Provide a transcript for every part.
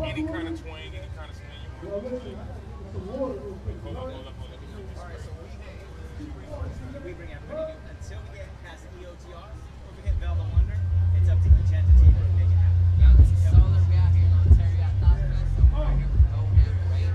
Any kind of twang, any kind of spin you want. We bring everybody until we get past EOTR, or we hit Velvet Wonder, it's up to each entity to make it happen. Yeah, this is STONER. We out here in Ontario at Top Fest. So we're here for Go Ham Radio.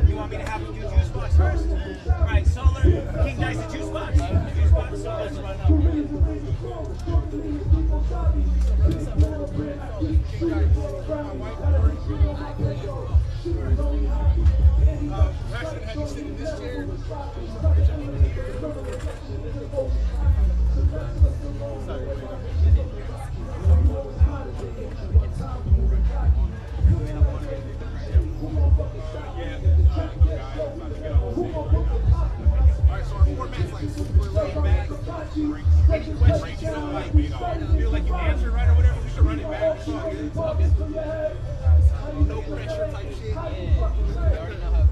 You want me to have you do juice box first? All right, Solar, King Dice the juice box. Juice box, so let's run up. Actually, had you sit in this chair? Alright, so our format's like super laid back. Any questions you feel like you answered right or whatever, we should run it back. It's all good. No pressure type shit. Yeah, you already know how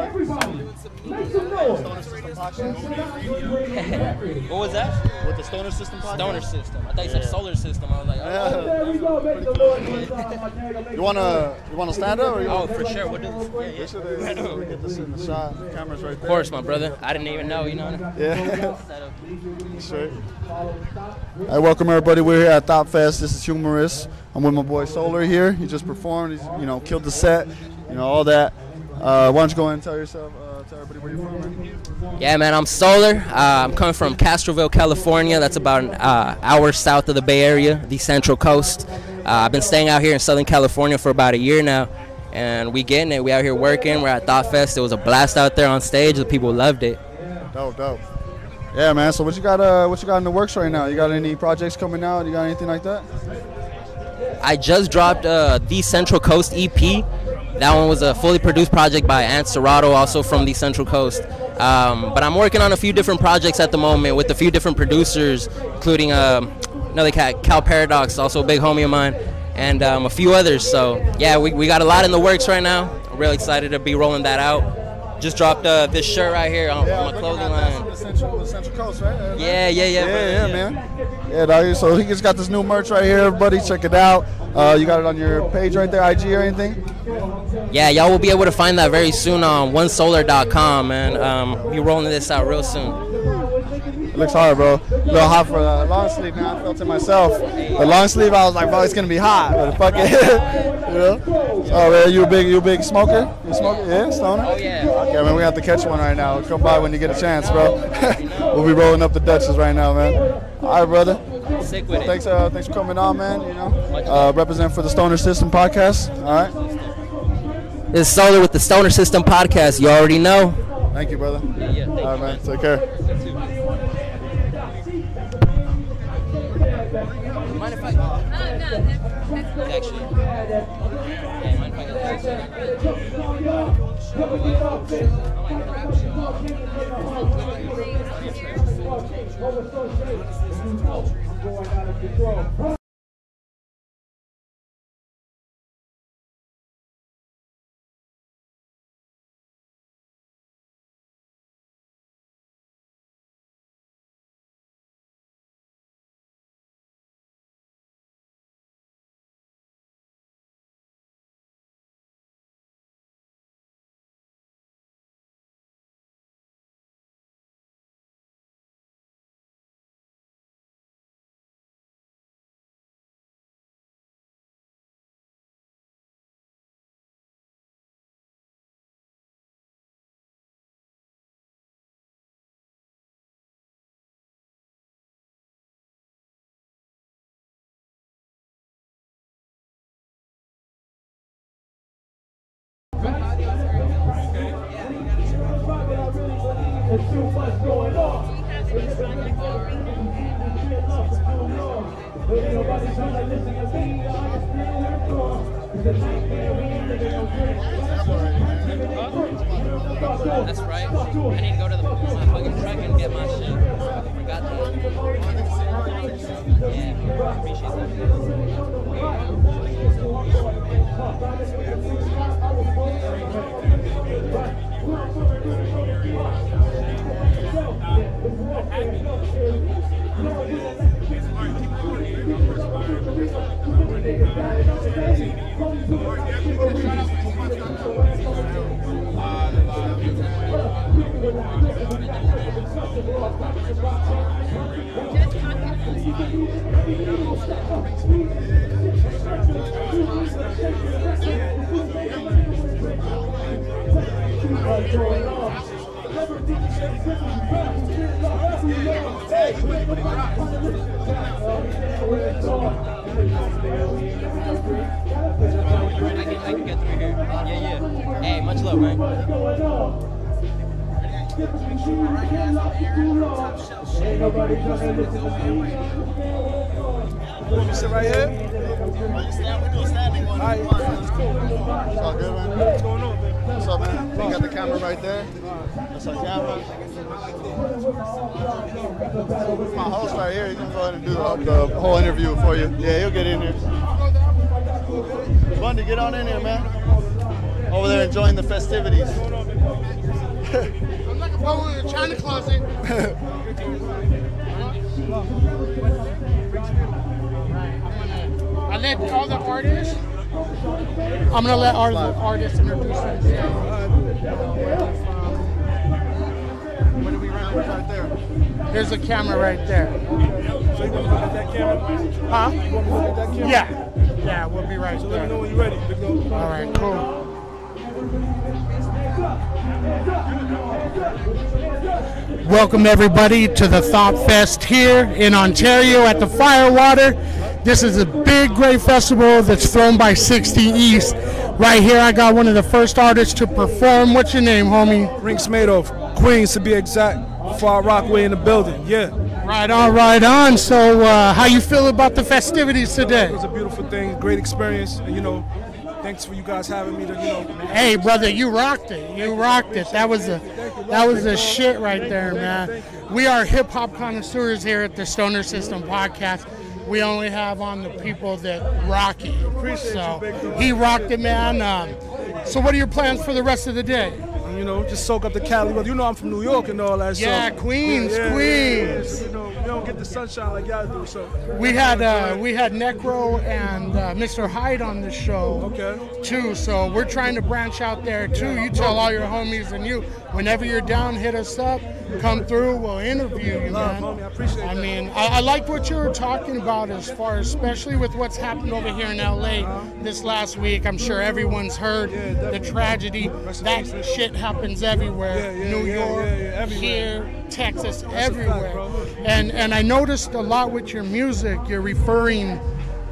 Stoner System podcast. What was that? With the Stoner System podcast. Stoner System. I thought you said solar system. I was like, oh. You wanna stand up? Or you Oh, for sure. We'll do this. Get this in the shot. The camera's right there. Of course, my brother. I didn't even know, you know. Yeah. Straight. Hey, welcome everybody. We're here at Thought Fest. This is Humorous. I'm with my boy Solar here. He just performed. He's, killed the set. All that. Why don't you go ahead and tell yourself, tell everybody where you're from, man? Yeah, man, I'm Solar. I'm coming from Castroville, California. That's about an hour south of the Bay Area, the Central Coast. I've been staying out here in Southern California for about a year now, and we getting it. We out here working. We're at Thought Fest. It was a blast out there on stage. The people loved it. Dope. Yeah, man. So what you got in the works right now? You got any projects coming out? You got anything like that? I just dropped the Central Coast EP. That one was a fully produced project by Ant Serrato, also from the Central Coast. But I'm working on a few different projects at the moment with a few different producers, including another cat, Cal Paradox, also a big homie of mine, and a few others. So yeah, we got a lot in the works right now. I'm really excited to be rolling that out. Just dropped this shirt right here on my clothing line. The Central Coast, right? Yeah, man. Yeah, dog. So he just got this new merch right here. Everybody, check it out. You got it on your page right there, IG or anything? Yeah, y'all will be able to find that very soon on onesolar.com, man. Be rolling this out real soon. It looks hard, bro. A little hot for the long sleeve, man. I felt it myself. The long sleeve, I was like, bro, it's gonna be hot, but fuck it. Oh man, you a big smoker? You smoker? Yeah, stoner? Oh yeah. Okay, man, we have to catch one right now. Come by when you get a chance, bro. We'll be rolling up the Dutchess right now, man. All right, brother. Sick with it. Thanks for coming on, man. Represent for the Stoner System podcast. All right. This is Solar with the Stoner System podcast. You already know. Thank you, brother. Yeah. All right, man. Take care. Mind if I actually? Yeah, mind if I get There's too much going on. Ain't nobody trying to listen to me. I still inform. It's a nightmare. We ain't living no dream. That's right. I need to go to my fucking truck and get my shit. I forgot that. Yeah, appreciate I can get through here. Yeah. Hey, much love, man. You sit right here? We do a standing one. All right. That's cool. It's all good, man. What's going on, man? What's up, man? We got the camera right there. That's our camera. My host right here. He's going to go ahead and do the whole interview for you. Yeah, he'll get in here. Bundy, get on in here, man. Over there enjoying the festivities. I'm not gonna go in the China closet. I let all the artists. I'm gonna let all the artists introduce themselves. What are we running with right there? There's a camera right there. So you want to look at that camera? Huh? You want me to look at that camera? Yeah. Yeah, we'll be right So let me know there. when you're ready. Big dog. All right, cool. Welcome everybody to the Thought Fest here in Ontario at the Firewater. This is a big, great festival that's thrown by 60 East. Right here, I got one of the first artists to perform. What's your name, homie? Rinks Madoff, Queens to be exact. Far Rockaway in the building. Yeah. Right on, right on. So, how you feel about the festivities today? It was a beautiful thing, great experience, and thanks for you guys having me to Hey, brother, you rocked it. You rocked it. That was a shit right there, man. We are hip hop connoisseurs here at the Stoner System podcast. We only have on the people that rock it. So he rocked it, man. So what are your plans for the rest of the day? Just soak up the Cali weather. I'm from New York and all that. Yeah, so, Queens. We don't get the sunshine like y'all do. So we had Necro and Mr. Hyde on the show too. So we're trying to branch out there too. You tell all your homies, and whenever you're down, hit us up. Come through. We'll interview you, man. Homie, I appreciate that. I mean, I liked what you were talking about as far, especially with what's happened over here in LA this last week. I'm sure everyone's heard the tragedy. That shit happens everywhere. New York, here, Texas, everywhere. And I noticed a lot with your music. You're referring,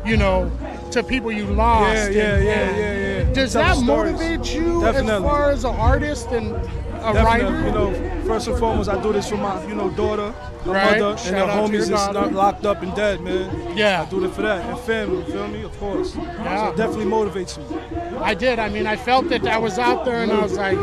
to people you lost. Yeah. Does that motivate you as far as an artist and a writer? First and foremost, I do this for my, daughter, my Right. mother, Shout and the out to your homies that's daughter. not locked up and dead, man. Yeah. I do it for that, and family, you feel me? Of course. Yeah. So it definitely motivates me. I did. I mean, I felt that I was out there, and I was like,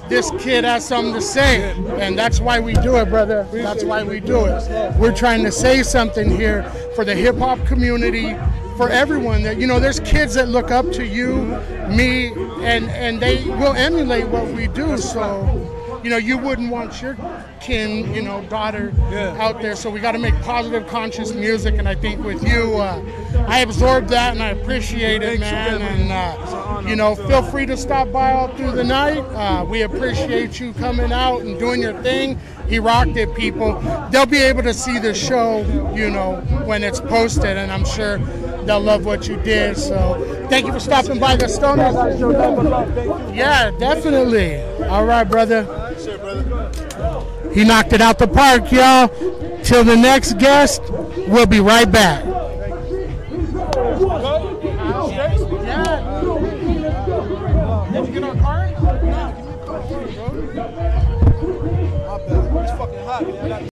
this kid has something to say, and that's why we do it, brother. That's why we do it. We're trying to say something here for the hip hop community, for everyone. That there's kids that look up to you, me, and they will emulate what we do. So, you wouldn't want your kin, daughter out there. So we got to make positive, conscious music. And I think with you, I absorbed that and I appreciate it, man. And, feel free to stop by all through the night. We appreciate you coming out and doing your thing. He rocked it, people. They'll be able to see the show, when it's posted. And I'm sure they'll love what you did. So thank you for stopping by the Stoner. Yeah, definitely. All right, brother. He knocked it out the park, y'all. Till the next guest, we'll be right back. Did you get our card? It's fucking hot, man.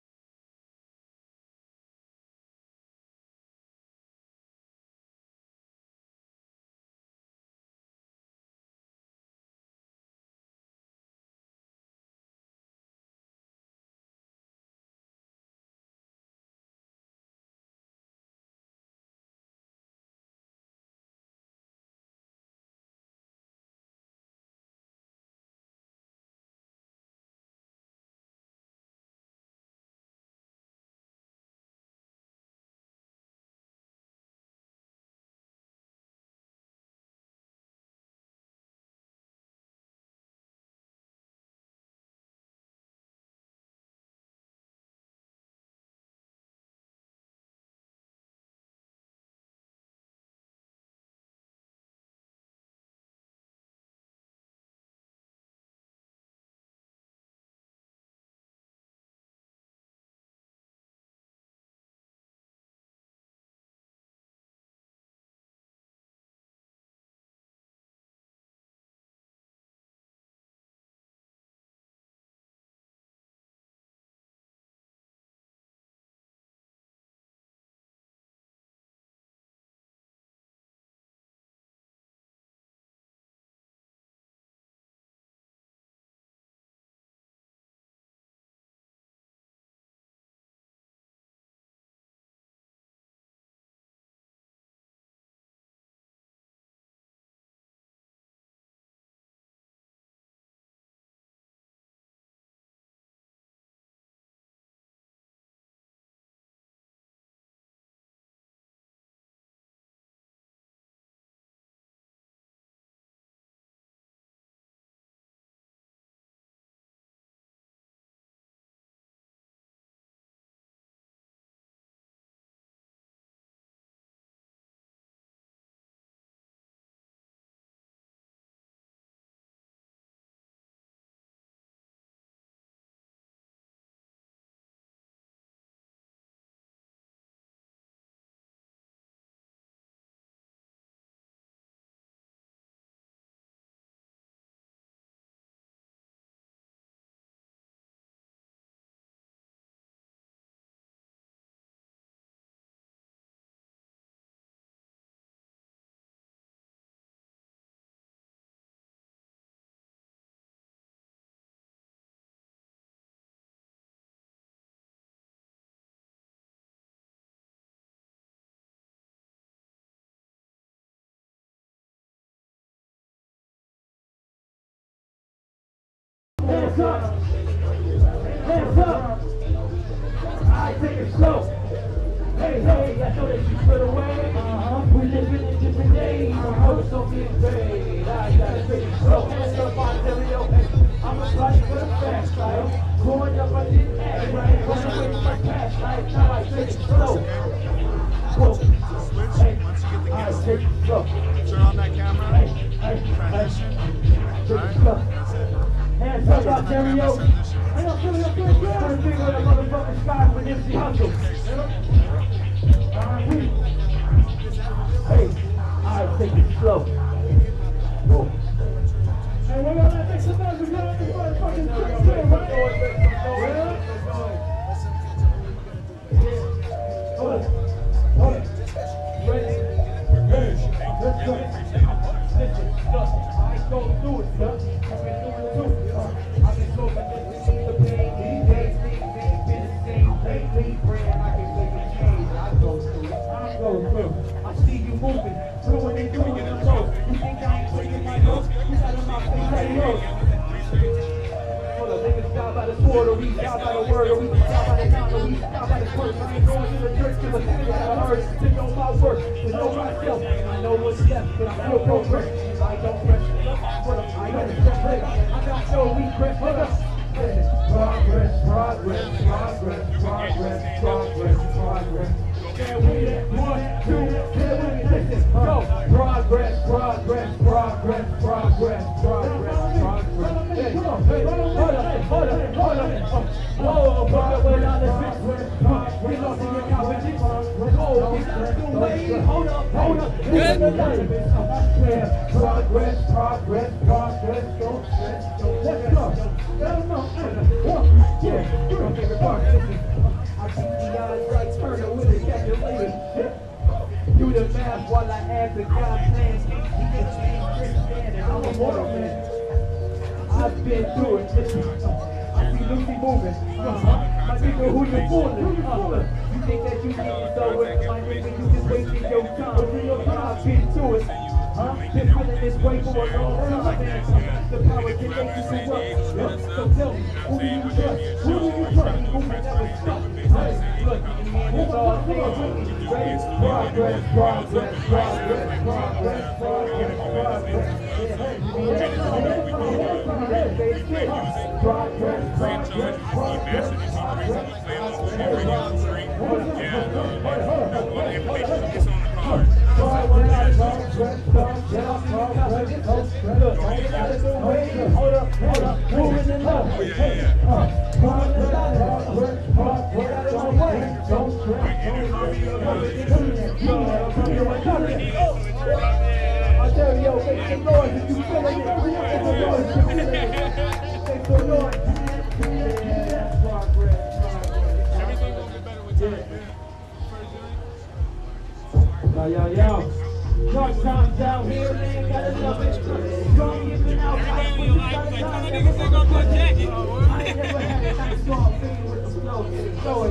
Hands up. Hands up. I take it slow. Hey, hey, I know that you put away. We living in different days. Hoes don't get paid. I gotta take it slow. Hands up on stereo. I'm a party for the fast style. Growing up, I didn't act right. Running away from my past life. Now I take it slow. Whoa. Hey, I take it slow. Turn on that camera. Hey, Transition. take it slow. Hands up on stereo. Hang on, stereo, stereo. Put a finger in the motherfucking sky when MC hustle. Hey, I take it slow. Whoa. Hey, we're gonna make some noise. We're gonna make motherfucking quick play, right? Hold it. Hold it. Ready? Let's go. Listen, look, I ain't gonna do it, son. I've been doing it too. I've been so consistent with the pain. These days, things ain't been the same lately. Praying I can make a change. I go through it. I go through. I see you moving, throwing it through the low. You think I ain't taking my notes? You got in my face like yo. Hold up, niggas die by the sword, or we die by the word, or we die by the count, or we die by the curse. I ain't going to the church till a nigga that I heard to know my worth, to know myself. I know what's left, but I feel progress. I don't rest. I don't rest. I got no regrets. Hold up. Progress, progress, progress, progress, progress, progress. Can we get 1, 2, can we listen? Go. Progress, progress, progress, progress, progress, progress. Hey, hold up, hold up, hold up. Whoa, brother, we're on the bitch. We lost in your competition. Go, get out the way. Hold up, hold up. Good. Progress, progress, progress. Don't stress, don't let's go. Let them know. Yeah, you're my favorite part. I keep the odds right, turn it with a calculator. Do the math while I add the God's plan. He gets me and I'm a mortal man. I've been through it. I see Lucy moving. My nigga, who you fooling? You think that you need it so well? My nigga, you just wasting your time. I've been through it. Been feeling this way for a long time, man. The power can make you do what? So tell me, who do you trust? Who do you trust? Who will never stop? Hey, look, it's all things. Ready? Progress, progress, progress, progress, progress, I tell you, make some noise if you feel it. Make some noise. Everything will get better with time. Yo. Dark times out here, man, gotta love it. Strong giving out life when you gotta love it. I ain't never had a nice strong feeling with the flow.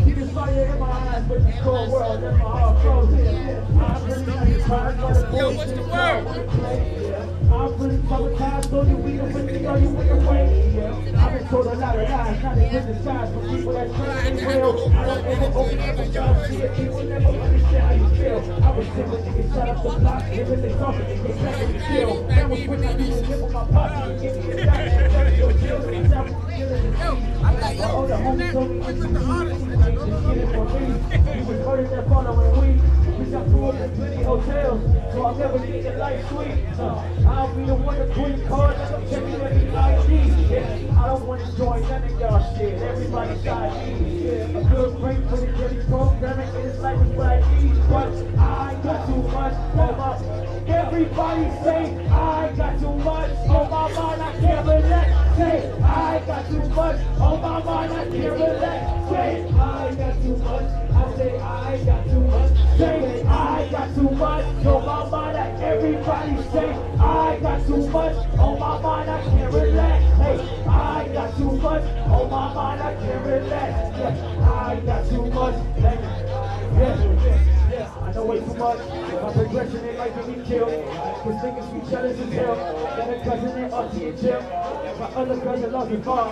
Keep the fire in my eyes, but the cold world in my heart frozen. I'm really not tired for the bullshit. Yo, what's the word? I'm really traumatized, so you we don't really know you in the way. I've been told a lot of lies, not in disguise, from people that train me well. I don't ever open up a job, see it, people never understand how you feel. I was sick with niggas shut up the block, living they talking, they get back in the kill. That was when I used to live with my posse, and give me a shot, and tell me your kills, and tell me you're killing the scene. All the homies told me what you need, just get it for me. You was hurting that following week. We got through up in plenty hotels, so I'll never get your life sweet. I'll be the one to clean cards, I'm checking every ID. Yeah, I don't want to join none of y'all shit. Everybody side me. Yeah, a good break for the dirty programming, and it's like it's what I need. But I got too much on my. Everybody say I got too much on my mind. I can't relax. Say I got too much on my mind. I can't relax. Say I got too much. I say I got too much. Say I got too much on my mind. Everybody say I got too much on my mind. I can't relax. Hey, I got too much on my mind. I can't relax. Yeah, I got too much. Yeah. I know know way too much. My progression ain't like me killed. Cause niggas be jealous as hell. Got a cousin in Aussie in jail. My other cousin lost his mom.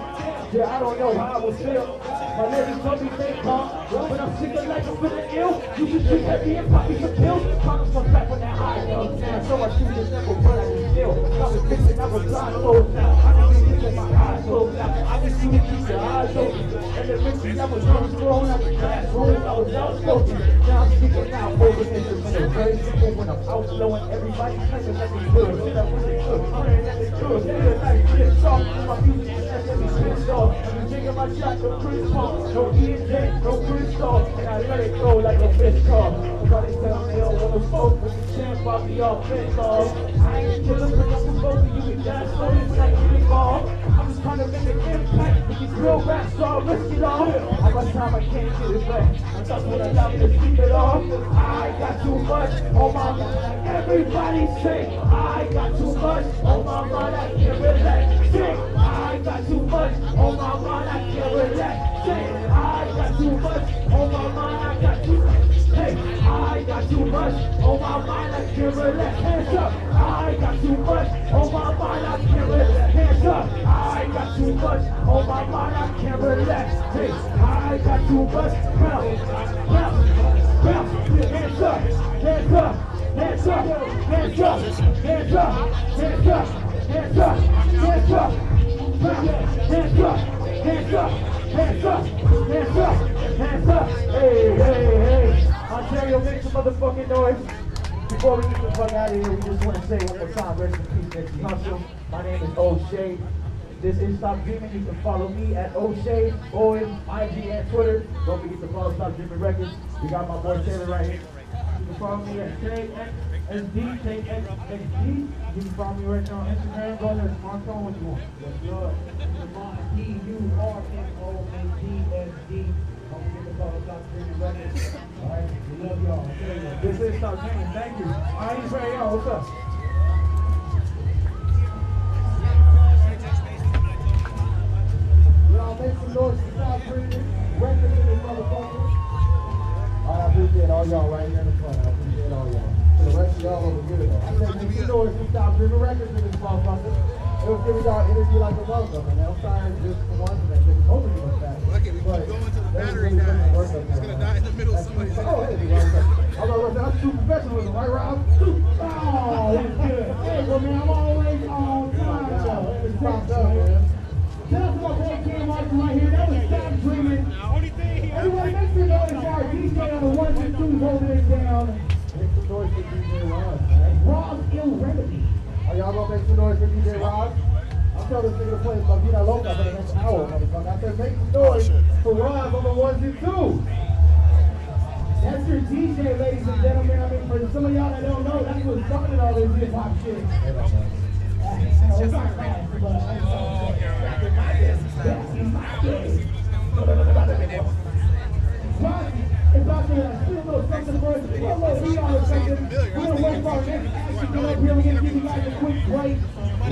Yeah, I don't know how I would feel. My lady told me stay calm. But I'm sick of life, I'm feeling ill. You should drink heavy and pop me some pills. Promise comes back when that high goes down. So I shoot this never, but I can still. I was thinking I was blind closed now. I can be thinking my eyes closed now. I just need to keep your eyes open. Elementary, I was always thrown out the classroom. I was outspoken. Now I'm speaking out over instrumental. Very simple when I'm out blowing. Everybody claiming that they good. Shit, I really good. I'm hearing that they good. Feel like pissed off. My music is actually pissed off. I'm taking my shot to Chris Paul. No E&J, no Chris Paul. And I let it go like a fish call. Everybody tell me they don't want to smoke. With the chance, I'll be all pissed off. I ain't killing, bring up the smoke. You can gas so it's like you ball. I'm just trying to make an impact. With these real raps, so I'll risk it all. How much time I can't get it back. That's what allow me to keep it off. I got too much on my mind. Everybody say, I got too much on my mind. I can't relax. Say, I got too much on my mind. I can't relax. Say, I got too much on my mind. I got too much. Hey, I got too much on my mind. I can't relax. Hands up. I got too much on my mind. I can't relax. Hands up. I got too much on my mind. I can't relax. Hey, I got too much. Bounce, bounce, bounce. Hands up. Hands up. Hands up. Hands up. Hands up. Hands up. Hands up. Hands up. Hands up. Hands up. Hands up. Hands up. Hands up. Hey, hey, hey. Ontario, make some motherfucking noise. Before we get the fuck out of here, we just want to say one more time, rest in peace, Nipsey Hussle. My name is O'Shea. This is Stop Dreaming. You can follow me at O'Shea, Boyd, IG, and Twitter. Don't forget to follow Stop Dreaming Records. We got my boy Taylor right here. You can follow me at KXSD, KXSD. You can follow me right now on Instagram. Go there, smartphone, what you want. What's good? DURMOADSD. Don't forget to follow Stop Dreaming Records. Alright, we love y'all. This is Stop Dreaming. Thank you. Alright, he's right, y'all. What's up? Y'all make some noise for Stop Dreaming Records in this motherfucker. I appreciate all y'all right here in the front. I appreciate all y'all. For the rest of y'all over here, though. I said make some noise for Stop Dreaming Records in this motherfucker. It was giving y'all energy like a welcome, and I'm sorry just for one thing. It's hoping you was fast. Okay, we keep going to the battery now. It's gonna die in the middle of somebody's head. Oh, hey, that's true professionalism, right, Rob? Oh, that's good. Hey, well, man, I'm always on time, though. Shout out to my boy Cam Martin right here. That was Stop Dreaming. Everyone, make some noise for our DJ on the ones and twos holding it down. Make some noise for DJ Rob, man. Rob's Ill Remedy. Are y'all gonna make some noise for DJ Rob? I'm telling this nigga to play some Vida Loca for the next hour, motherfucker. I said make some noise for Rob on the ones and twos. That's your DJ, ladies and gentlemen. I mean, for some of y'all that don't know, that's what started all this hip hop shit. It's not fast, but it's out there. I feel a little something for us. A little heat on the second. We're going to wait for our next action. Come up here. We're going to give you guys a quick break. As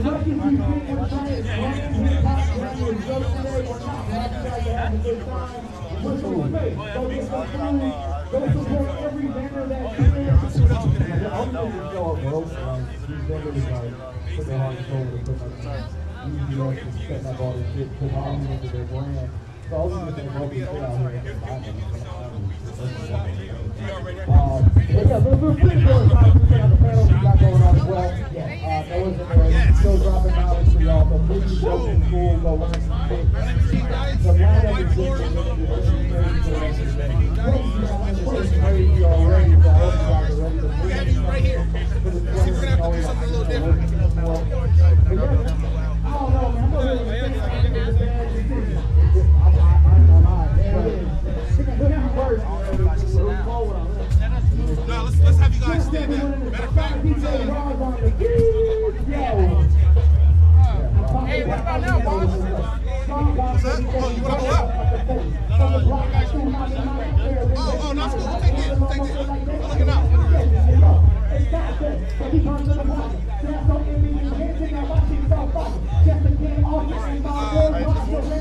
much as we think we're trying to hip hop around your show today, we're not. We're trying to have a good time. What's the space? Go get some food. Go support every vendor that's in there. I'm going to show up, bro. These vendors put their heart and soul into putting up. You know, setting up all this shit, put my own into their brand. So I was just going to help you shit out here. But yeah, we're pretty good about the panels we got going on as well. Noah's still dropping knowledge for y'all, so please go to school, go learn some shit. The lineup is crazy already, so I hope you guys are ready to move. We have you right here. We're going to have to do something a little different. I don't know, man. I'm going to No, let's have you guys stand up. Matter of fact, Hey, what about now, boss? what's that? Oh, you want to go up? Oh, no, it's cool. We'll take it. We'll take it. I'm looking out.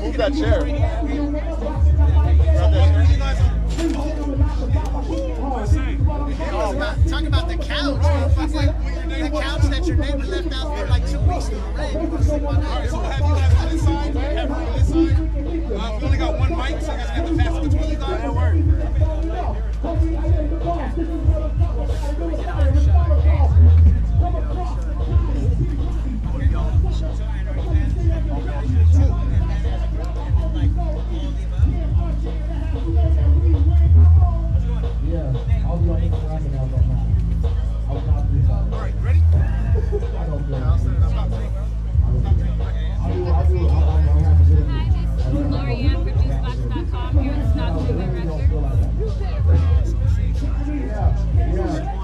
Move that chair. You guys Talk about the couch. The couch that your neighbor left out for like 2 weeks to the rain. You gonna sleep on All that? right, so we'll have you guys on this side. We have room on this side. We only got one mic, so you guys have to pass it between you guys. All right, ready? Hi, this is Gloria for JuiceBox.com here in Stock Doing Record. How did you guys get your name?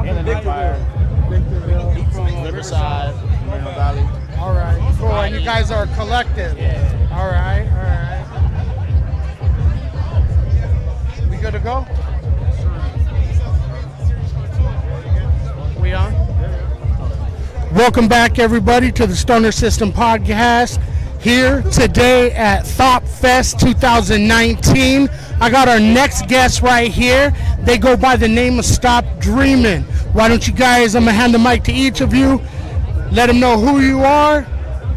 Victorville. From Riverside, Moreno Valley. All right, cool. And you guys are a collective. Yeah. All right, all right. We good to go? We on? Welcome back, everybody, to the Stoner System Podcast. Here today at Thought Fest 2019. I got our next guest right here. They go by the name of Stop Dreamin'. Why don't you guys, I'm gonna hand the mic to each of you. Let them know who you are,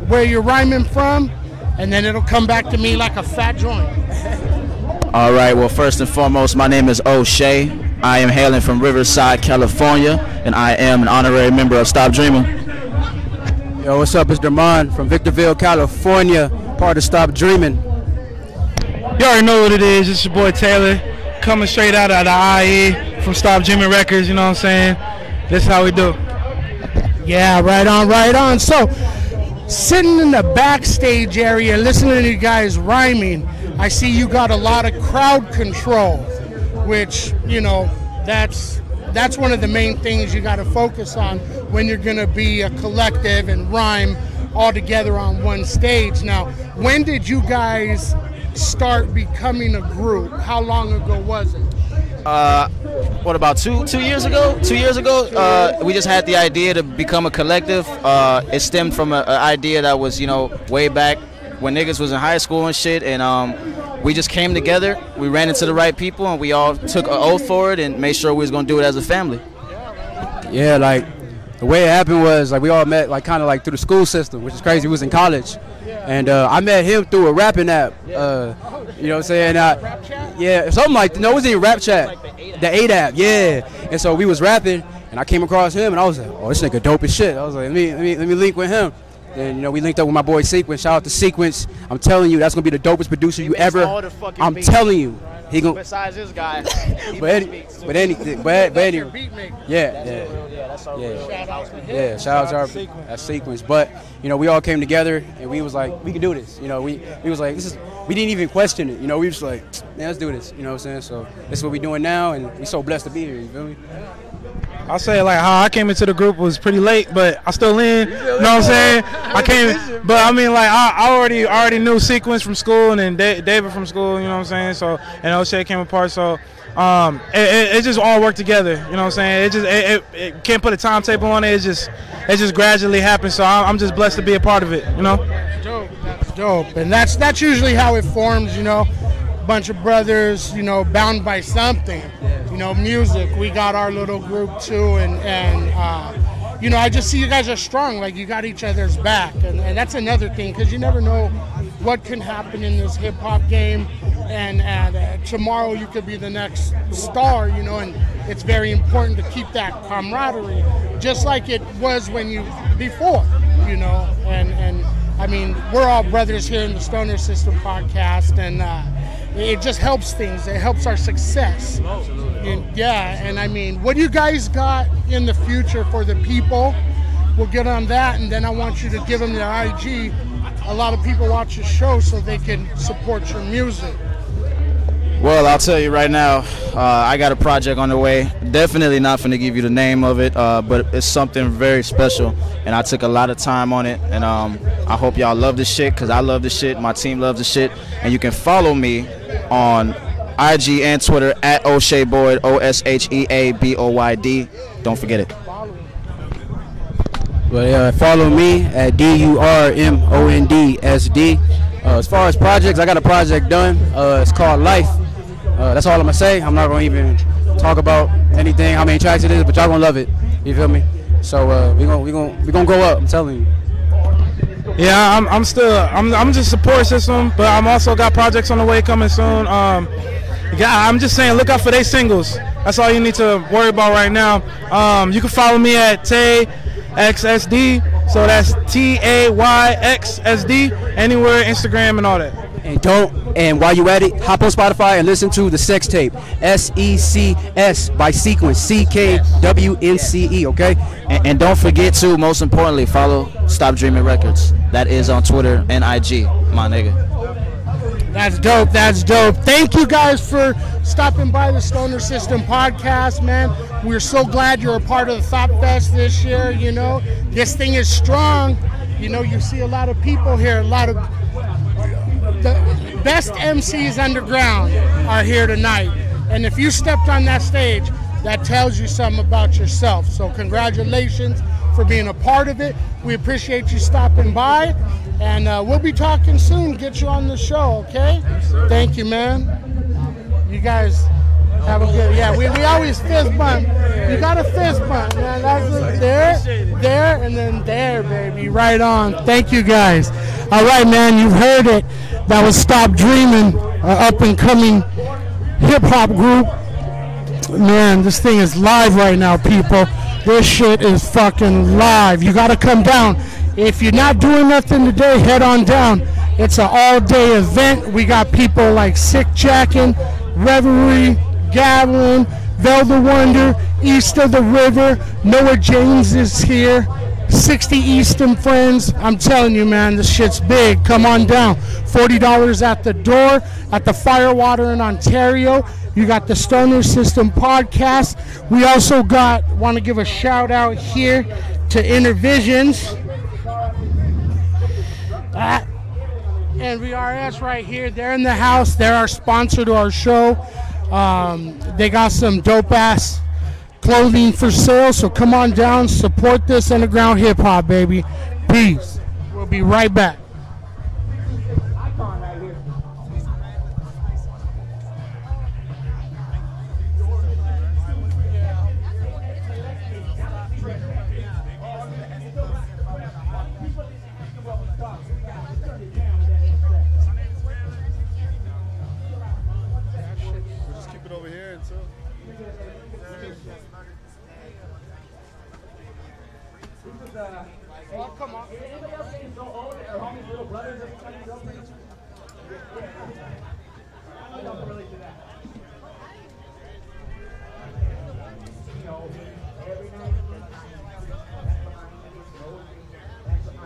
where you're rhyming from, and then it'll come back to me like a fat joint. All right, well, first and foremost, my name is O'Shea. I am hailing from Riverside, California, and I am an honorary member of Stop Dreaming. Yo, what's up? It's Dermon from Victorville, California, part of Stop Dreaming. You already know what it is. It's your boy Taylor, coming straight out of the IE from Stop Dreaming Records, you know what I'm saying? This is how we do. Yeah, right on, right on. So, sitting in the backstage area, listening to you guys rhyming, I see you got a lot of crowd control, which, you know, that's one of the main things you got to focus on when you're going to be a collective and rhyme all together on one stage. Now, when did you guys start becoming a group? How long ago was it? What, about two years ago? 2 years ago, we just had the idea to become a collective. It stemmed from an idea that was, you know, way back when niggas was in high school and shit, and we just came together, we ran into the right people, and we all took an oath for it and made sure we was gonna do it as a family. Yeah, like, the way it happened was, like, we all met, like, kind of like through the school system, which is crazy. We was in college, and I met him through a rapping app. You know what I'm saying? Yeah, something like that. No, it wasn't even Rap Chat. The 8 app, yeah. And so we was rapping, and I came across him, and I was like, oh, this nigga dope as shit. I was like, let me link with him. Then, you know, we linked up with my boy Sequence. Shout out to Sequence. I'm telling you, that's gonna be the dopest producer you ever. I'm telling you, he gonna. Besides this guy. but anyway, yeah. Shout out to our Sequence. But you know, we all came together and we was like, we can do this. You know, we was like, this is. We didn't even question it. You know, we was like, man, let's do this. You know what I'm saying? So this is what we doing now, and we so blessed to be here. You feel me? I'll say like how I came into the group was pretty late, but I still in. You know what I'm saying? I came, but I mean like I already knew Sequence from school and then David from school. You know what I'm saying? So and O'Shea came apart. So it just all worked together. You know what I'm saying? It can't put a timetable on it. It just gradually happened. So I'm just blessed to be a part of it. You know? Dope. That's dope. And that's usually how it forms. You know, bunch of brothers. You know, bound by something. You know, music. We got our little group too, and you know, I just see you guys are strong. Like you got each other's back, and that's another thing because you never know what can happen in this hip hop game. And tomorrow you could be the next star, you know, and it's very important to keep that camaraderie, just like it was before, you know. And I mean, we're all brothers here in the Stoner System Podcast, and it just helps things. It helps our success. Yeah, and I mean, what do you guys got in the future for the people? We'll get on that, and then I want you to give them their IG. A lot of people watch the show so they can support your music. Well, I'll tell you right now, I got a project on the way. Definitely not going to give you the name of it, but it's something very special, and I took a lot of time on it, and I hope y'all love this shit, because I love this shit, my team loves this shit, and you can follow me on IG and Twitter at O'Shea Boyd, OSHEABOYD. Don't forget it. But follow me at DURMONDSD. As far as projects, I got a project done. It's called Life. That's all I'm gonna say. I'm not gonna even talk about anything, how many tracks it is, but y'all gonna love it. You feel me? So we gonna grow up. I'm telling you. Yeah, I'm just support system, but I'm also got projects on the way coming soon. I'm just saying, look out for their singles. That's all you need to worry about right now. You can follow me at TayXSD, so that's TAYXSD, anywhere, Instagram and all that. And while you at it, hop on Spotify and listen to the sex tape, SECS by Sequence, CKWNCE, okay? And don't forget to, most importantly, follow Stop Dreaming Records. That is on Twitter and IG, my nigga. That's dope. That's dope. Thank you guys for stopping by the Stoner System podcast, man. We're so glad you're a part of the Thought Fest this year. You know, this thing is strong. You know, you see a lot of people here. A lot of the best MCs underground are here tonight. And if you stepped on that stage, that tells you something about yourself. So congratulations for being a part of it. We appreciate you stopping by. And we'll be talking soon. Get you on the show, okay? Thank you, man. You guys have a good. Yeah, we always fist bump. You got a fist bump, man. That's there, and then there, baby. Right on. Thank you, guys. All right, man. You've heard it. That was Stop Dreaming, up and coming hip hop group. Man, this thing is live right now, people. This shit is fucking live. You got to come down. If you're not doing nothing today, head on down. It's an all-day event. We got people like Sick Jackin', Reverie, Gatlin, Velda Wonder, East of the River. Noah James is here. 60 Easton friends. I'm telling you, man, this shit's big. Come on down. $40 at the door at the Firewater in Ontario. You got the Stoner System podcast. We also want to give a shout out here to Intervisions. And VRS right here. They're in the house. They're our sponsor to our show. They got some dope ass clothing for sale. So come on down, support this underground hip hop, baby. Peace. We'll be right back. Oh, come on. Anybody else getting so old? Or homies, little brothers, everybody else? I don't relate to that. You know, every night, every day, you know, every night,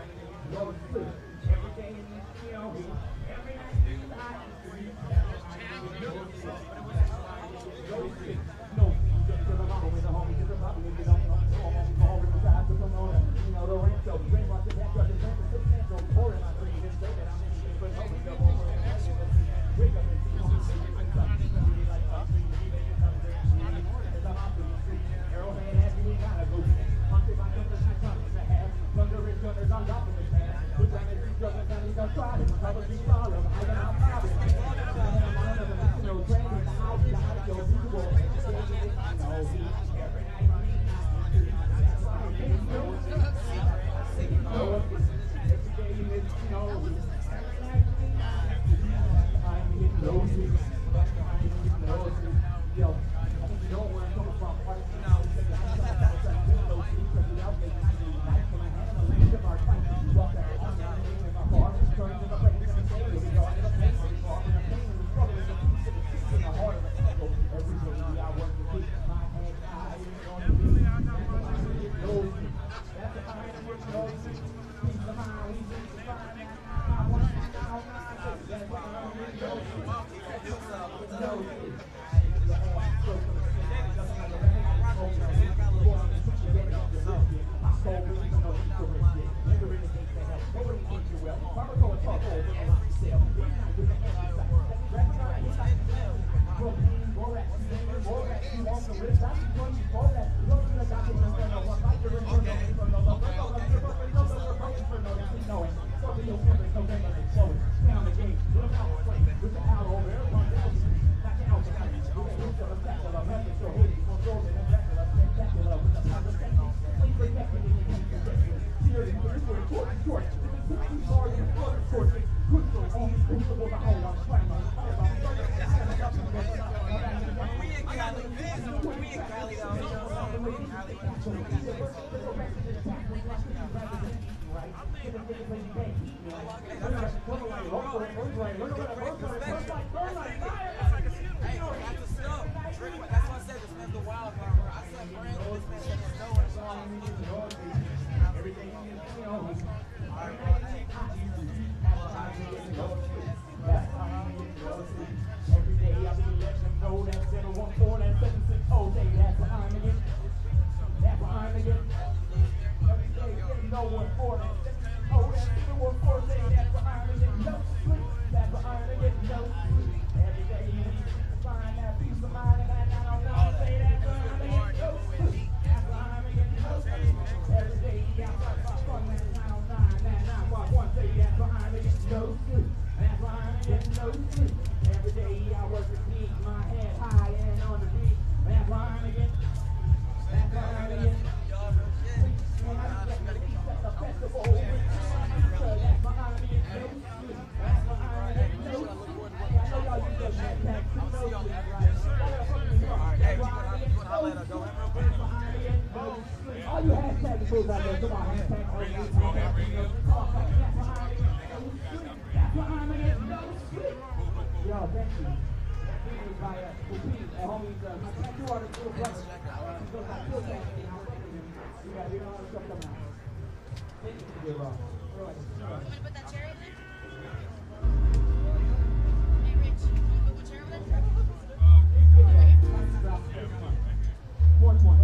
fools out there. Come on, hashtag OG. Come on, clap behind it. Clap behind it. Yo, thank you. By homies, my tattoo artist, little brother. You got all the stuff coming out. Thank you for your You want to put that chair over there? Hey, Rich, you want to put the chair over there? Fourth one.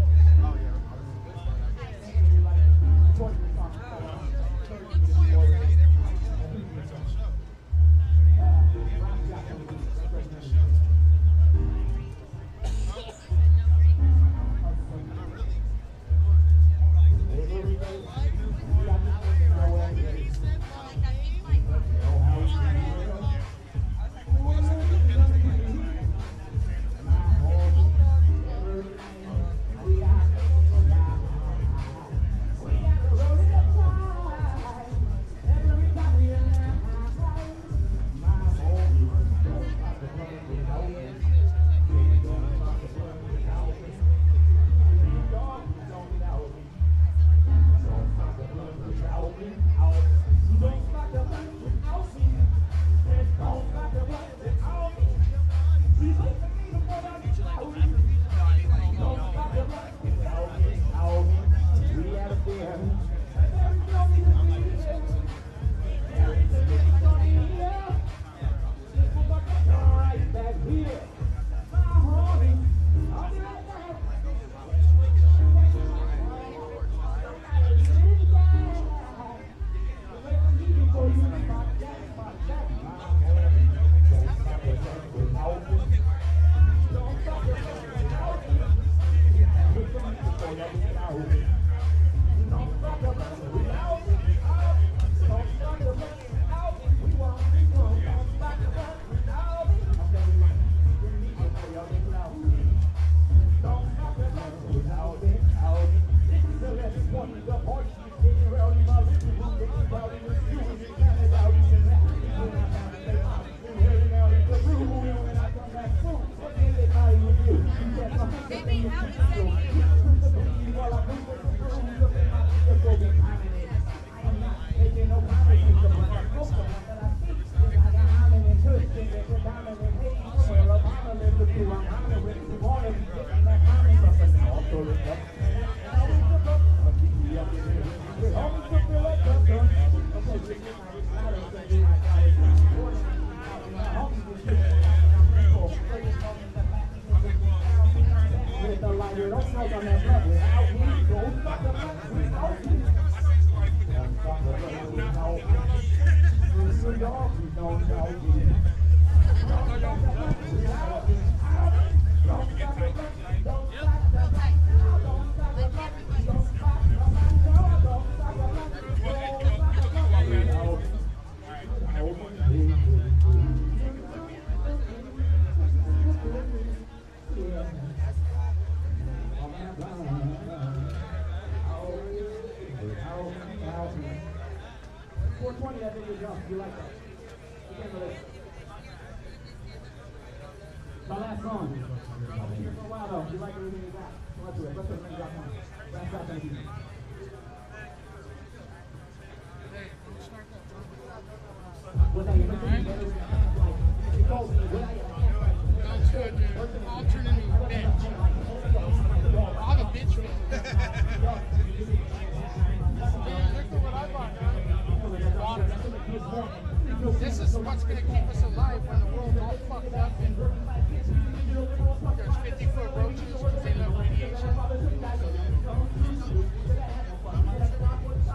This is what's going to keep us alive when the world's all fucked up and there's 50-foot roaches because they love radiation.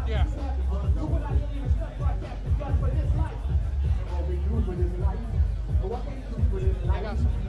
Yeah. I got some.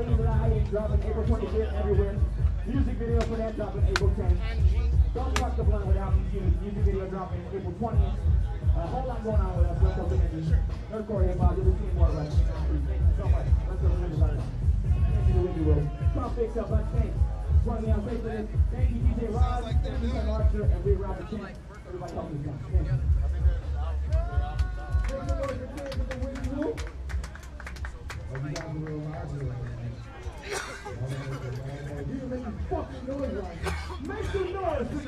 Guardians of the Heights dropping April 25th everywhere. Music video for that dropping April 10th. Don't Fuck the Blunt Without Me, music video dropping April 20th. A whole lot going on with us. Let's go to the Nerdcore Hip Hop. You'll be seeing more of us. Thank you so much. Let's go to the Nerdcore. Thank you to Windy Will. Come fix up, let's thank. Join me on Facebook. Thank you, DJ Rod. Thank you, Ken Archer, and Big Robert King. Everybody help me. Thank you. Make some noise for Ken with the Windy Will. Oh, you guys are real loud here. You make some fucking noise right now. Make some noise for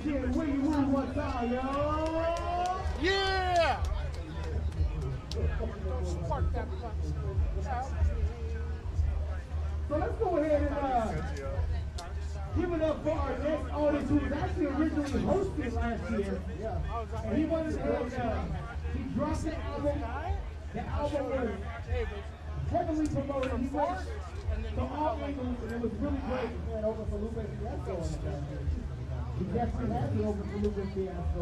Ken and Windy Will one time, yo. Yeah! Spark that fuck. So let's go ahead and give it up for our next artist who was actually originally hosted last year. Yeah. And he wanted to, he dropped the album. The album was heavily promoted. He went to all angles, and it was really great. He had open for Lupe Fiasco on the back. He definitely had the open for Lupe Fiasco.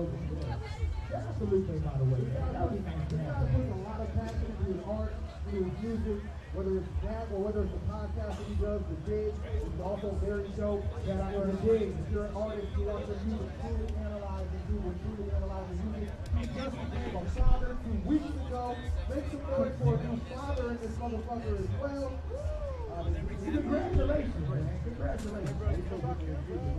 Shout out to Lupe, by the way. That was nice. He put a lot of passion into his art, into his music. Whether it's that or whether it's the podcast that he does, the Dig, it's also very show that I want to dig. If you're an artist who wants to truly analyze and do what truly analyzes music, he just became a father 2 weeks ago. Make some noise for a new father in this motherfucker as well. Congratulations, man. Congratulations. I'm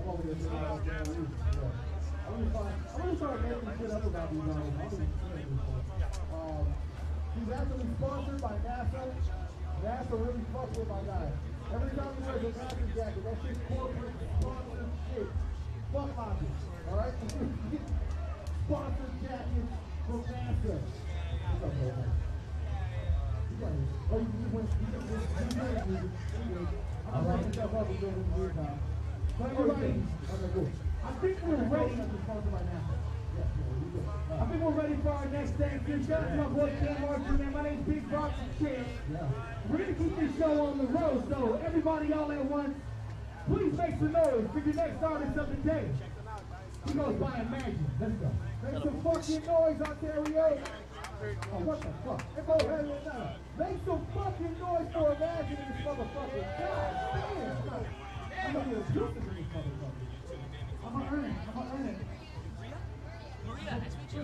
over here sitting out there. I'm gonna start making shit up about these guys. He's actually sponsored by NASA. NASA really fucks with my guy. Every time he wears a NASA jacket, that shit's corporate sponsored shit. Fuck logic, alright? Sponsored jackets from NASA. What's up, man? Oh, you went. I'm wrapping stuff up and doing this weird time. So everybody, okay, cool. I think we're ready. Sponsored by NASA. I think we're ready for our next thing. Shout out to my boy Cam Archer, man. My name's Big Box and Cam. We're going to keep this show on the road, so everybody all at once, please make some noise for your next artist of the day. He goes by Imagine. Let's go. Make some fucking noise, Ontario. Oh, what the fuck? Make some fucking noise for Imagine in this motherfucker. God damn. I'm going to be a juice in this motherfucker. I'm going to earn it. I'm going to earn it. Maria, nice to meet you.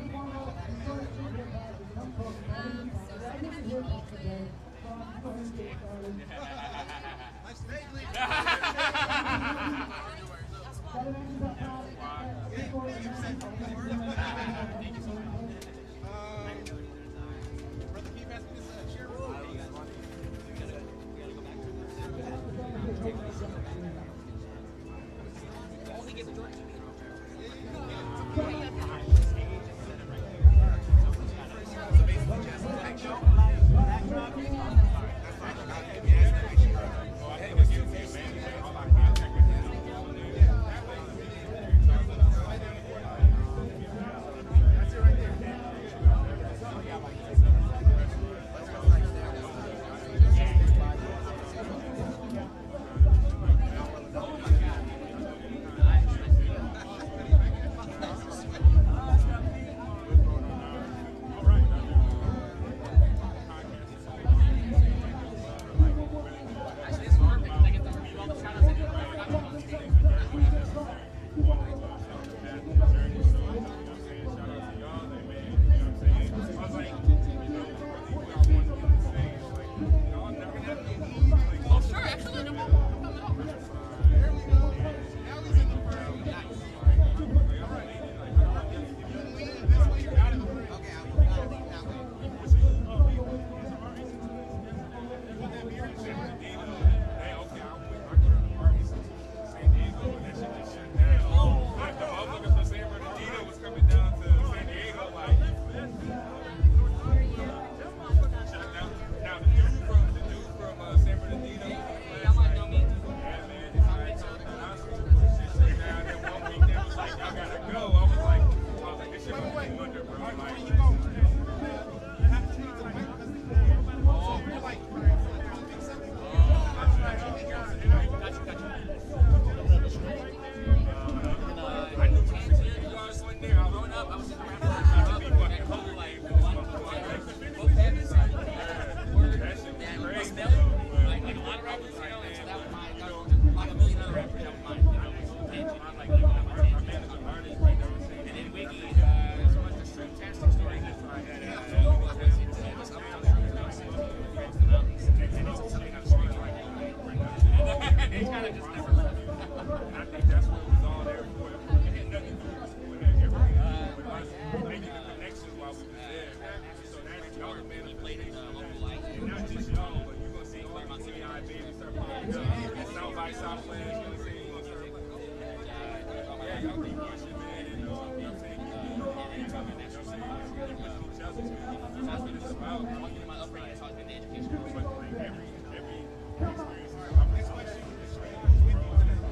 It kind of just never left. And I think that's what it was all there for. It had nothing to do with school. It had everything to do with us making the connections while we were there. So that's y'all the manifestation of that. And not just y'all, but you're going to see like my CI baby start popping up. South by Southwest, you're going to see yeah, y'all keep pushing, man. And I'm saying, coming that you're saying, that's what it's about. My upbringing has always been the education. Every experience, I'm just like shooting the straight with you today.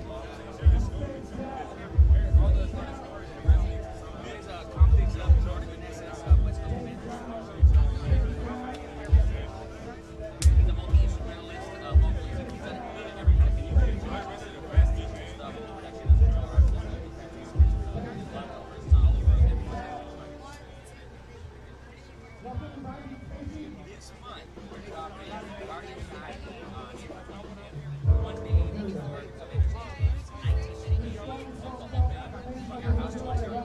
Share your story too. All those stories that resonate to some. There's conflicts of Jordan Vanessa and stuff. What's going on? The multi-instrumentalist vocalist. He's done everything. He's the best DJ. This month, we're dropping Guardian Side one day before of Industries 1988 Oklahoma. Your house tours here.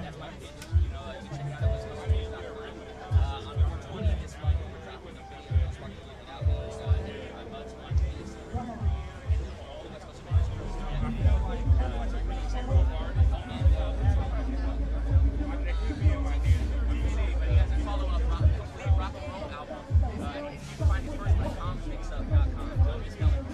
That's my pitch. You know, you can check it out at WestCoastMusic.com. On November 20th this month, we're dropping a video of Sparking It Without Me. My buds one piece. I feel like really integral part and he has a follow-up complete rock and roll album. You can find his first one at TomMixUp.com. Don't misspell it.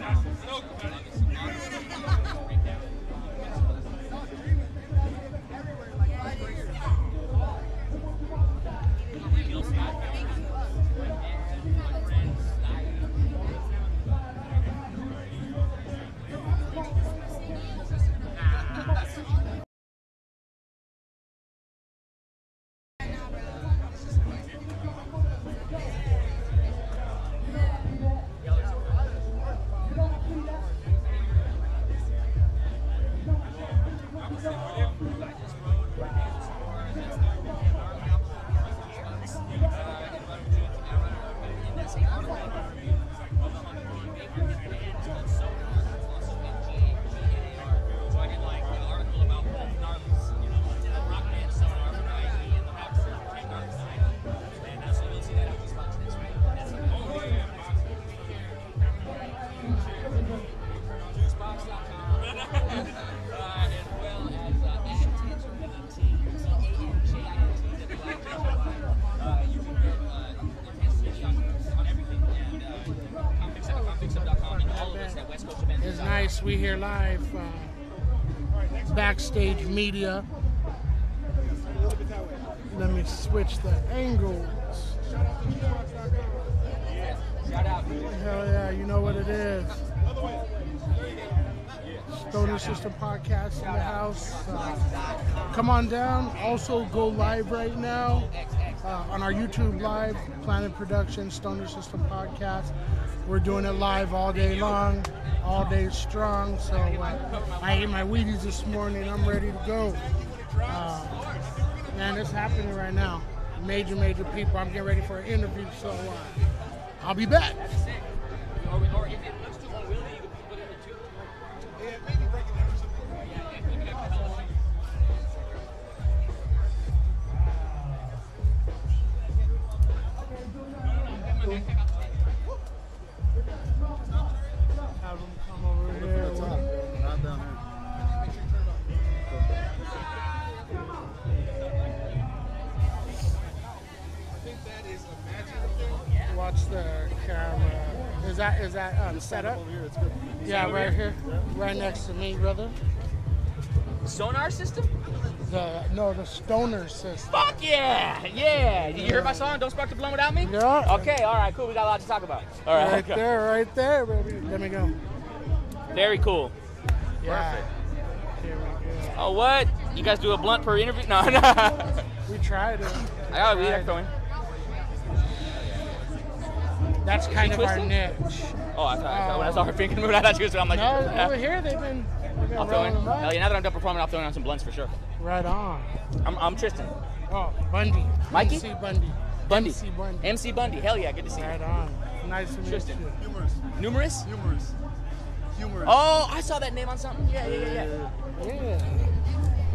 It's nice. We here live, backstage media. Let me switch the angles. Hell yeah, you know what it is. Stoner System Podcast in the house. Come on down. Also go live right now on our YouTube live, Planet Productions, Stoner System Podcast. We're doing it live all day long, all day strong. So I ate my Wheaties this morning. I'm ready to go. Man, it's happening right now. Major people. I'm getting ready for an interview, so I'll be back. Have them come over here. Not down here. Watch the camera. Is that set up? Yeah, right here, right next to me, brother. Sonar system? The Stoner System. Fuck yeah! Yeah! Did you hear my song, Don't Spark the Blunt Without Me? Yeah. Okay, alright, cool. We got a lot to talk about. Alright. Right there, baby. Let me go. Very cool. Yeah. Perfect. Here we go. Oh, what? You guys do a blunt per interview? No. We tried it. I got weed going. That's kind of our twisting? niche. Oh, I thought when I saw her finger move, I thought she was. I'm like, No, over here they've been I'll throw in. Hell yeah, now that I'm done performing, I'll throw in on some blunts for sure. Right on. I'm Tristan. Oh, Bundy. Mikey? MC Bundy. Bundy. MC Bundy. MC Bundy. Hell yeah, good to see you. Right on. Nice to meet Tristan. you. Numerous? Humorous. Oh, I saw that name on something. Yeah.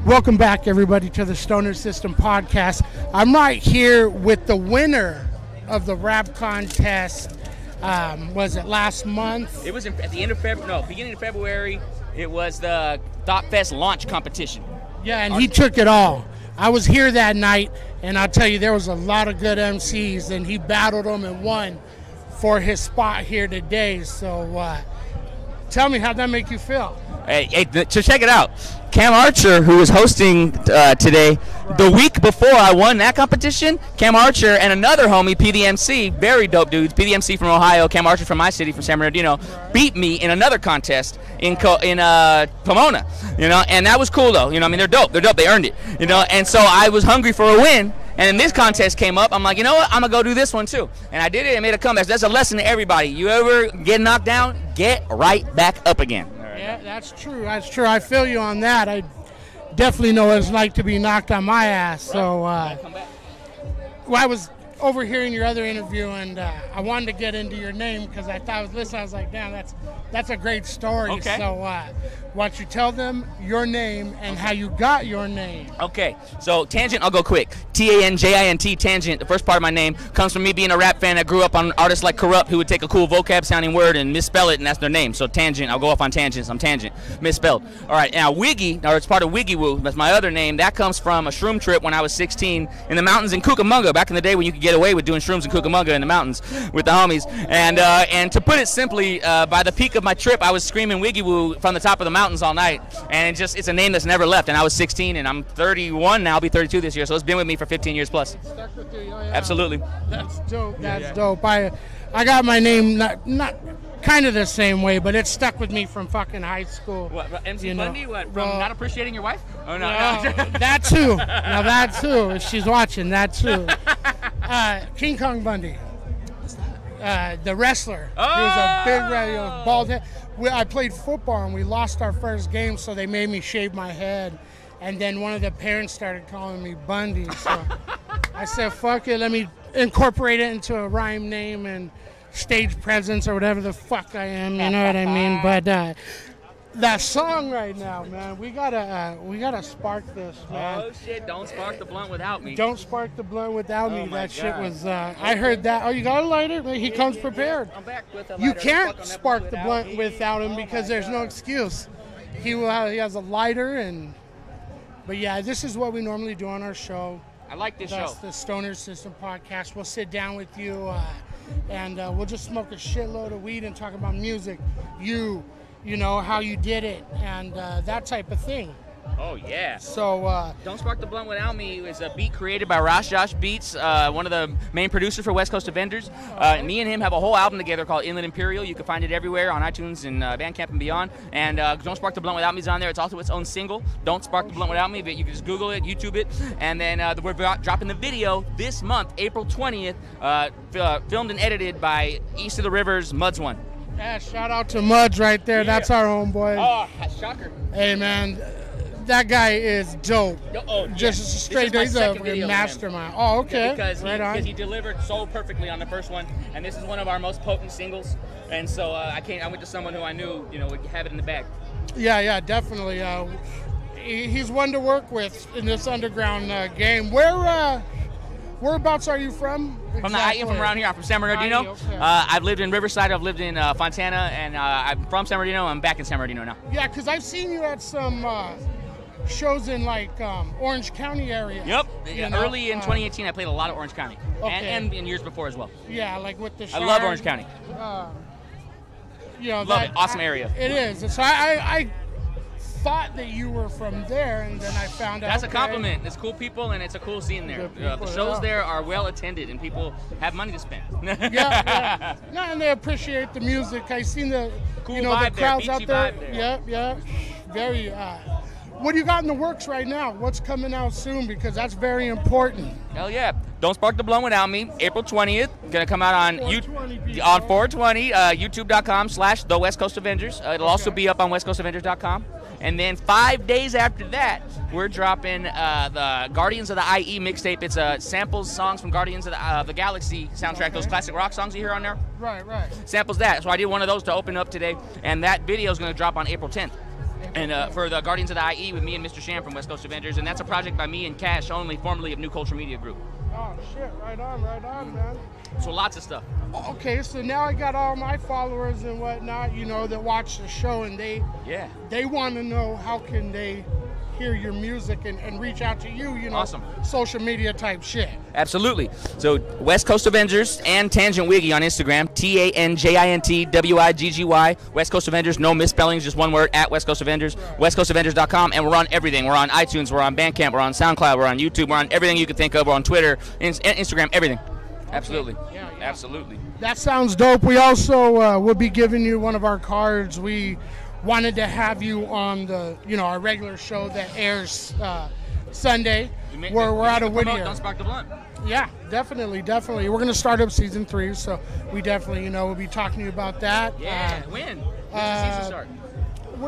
Welcome back, everybody, to the Stoner System Podcast. I'm right here with the winner of the rap contest, Was it last month? It was at the end of February. No, beginning of February. It was the Thought Fest launch competition. Yeah, and he took it all. I was here that night, and I'll tell you, there was a lot of good MCs, and he battled them and won for his spot here today. So tell me, how'd that make you feel? Hey, so check it out. Cam Archer, who was hosting today, the week before I won that competition, Cam Archer and another homie, PDMC, very dope dudes, PDMC from Ohio, Cam Archer from my city, from San Bernardino, beat me in another contest in Pomona, you know, and that was cool though, you know, I mean, they're dope, they earned it, you know, and so I was hungry for a win, and then this contest came up, I'm like, you know what, I'm gonna go do this one too, and I did it and made a comeback. That's a lesson to everybody. You ever get knocked down, get right back up again. Yeah, that's true. That's true. I feel you on that. I definitely know what it's like to be knocked on my ass. So, well, I was overhearing your other interview, and I wanted to get into your name because I thought I was listening. I was like, damn, that's a great story. Okay. So, why don't you tell them your name and how you got your name? Okay, so Tangent, I'll go quick. Tanjint, Tangent. The first part of my name comes from me being a rap fan that grew up on artists like Corrupt, who would take a cool vocab sounding word and misspell it, and that's their name. So Tangent, I'll go off on tangents. I'm Tangent, misspelled. All right, now Wiggy, or it's part of Wiggy Woo. That's my other name. That comes from a shroom trip when I was 16 in the mountains in Cucamonga, back in the day when you could get away with doing shrooms in Cucamonga in the mountains with the homies. And to put it simply, by the peak of my trip, I was screaming Wiggy Woo from the top of the mountains all night. And it's a name that's never left. And I was 16, and I'm 31 now. I'll be 32 this year, so it's been with me for 15 years plus. Stuck with you, yeah. Absolutely. That's dope. That's dope. I got my name not kind of the same way, but it stuck with me from fucking high school. What, MC Bundy? What, from not appreciating your wife? Oh, no. That too. Now that too. If she's watching, that too. King Kong Bundy. The wrestler. He was a big, bald head. I played football, and we lost our first game, so they made me shave my head. And then one of the parents started calling me Bundy. So I said, fuck it, let me incorporate it into a rhyme name and stage presence or whatever the fuck I am, you know what I mean? But that song right now, man, we gotta spark this, man. Oh shit, don't spark the blunt without me. Don't spark the blunt without me. That shit God. was, I heard that. Oh, you got a lighter? He comes prepared. I'm back with a lighter. You can't spark the blunt without him because there's no excuse. He has a lighter, but yeah, this is what we normally do on our show. I like this That's show. the Stoner System podcast. We'll sit down with you and we'll just smoke a shitload of weed and talk about music, you know, how you did it, and that type of thing. Oh, yeah. So, Don't Spark the Blunt Without Me is a beat created by Rosh Josh Beats, one of the main producers for West Coast Avengers. Me and him have a whole album together called Inland Imperial. You can find it everywhere on iTunes and Bandcamp and beyond. And Don't Spark the Blunt Without Me is on there. It's also its own single, Don't Spark the Blunt Without Me, but you can just Google it, YouTube it. And then we're dropping the video this month, April 20th, filmed and edited by East of the Rivers, Muds One. yeah, shout out to Mudge right there. Yeah. That's our own boy. Oh, shocker. Hey, man, that guy is dope. Oh, Just yeah. straight, This is my he's second video a with him. mastermind. Oh, okay. Because he delivered so perfectly on the first one, and this is one of our most potent singles. And so I went to someone who I knew, would have it in the bag. Yeah, definitely. He's one to work with in this underground game. Whereabouts are you from? From the IE, from around here. I'm from San Bernardino. IE, okay. I've lived in Riverside. I've lived in Fontana, and I'm from San Bernardino. I'm back in San Bernardino now. Yeah, because I've seen you at some shows in like Orange County area. Yep. You know, Early in 2018, I played a lot of Orange County, Okay. and in years before as well. Yeah, like with the. I love Orange County. Love it. Awesome area. It is. And so I thought that you were from there, and then I found out. That's a compliment. It's cool people, and it's a cool scene there. The shows there are well attended, and people have money to spend. yeah. No, and they appreciate the music. I seen the Cool the vibe there, crowds beachy out there. vibe there. Yeah. Very. What do you got in the works right now? What's coming out soon? Because that's very important. Hell yeah. Don't Spark the Blunt Without Me, April 20th. Gonna come out on 420, on 420, youtube.com/The West Coast Avengers. It'll also be up on westcoastavengers.com. And then 5 days after that, we're dropping the Guardians of the IE mixtape. It's samples songs from Guardians of the Galaxy soundtrack, those classic rock songs you hear on there. Right. Samples that. So I did one of those to open up today, and that video is going to drop on April 10th. And for the Guardians of the IE with me and Mr. Sham from West Coast Avengers, and that's a project by me and Cash Only, formerly of New Culture Media Group. Oh shit! Right on, man. So lots of stuff. Okay, so now I got all my followers and whatnot, you know, that watch the show, and they want to know how can they hear your music and reach out to you, you know, Awesome. social media type shit. Absolutely. So West Coast Avengers and Tangent Wiggy on Instagram, TANJINTWIGGY. West Coast Avengers, no misspellings, just one word, at West Coast Avengers. WestCoastAvengers.com, and we're on everything. We're on iTunes, we're on Bandcamp, we're on SoundCloud, we're on YouTube, we're on everything you can think of. We're on Twitter, Instagram, everything. Absolutely. Yeah. Absolutely. That sounds dope. We also will be giving you one of our cards. We wanted to have you on the, you know, our regular show that airs Sunday. We're out of Whittier. Don't spark the blunt. Yeah, definitely. We're going to start up season 3, so we definitely, you know, we'll be talking to you about that. Yeah, when? When's the season start?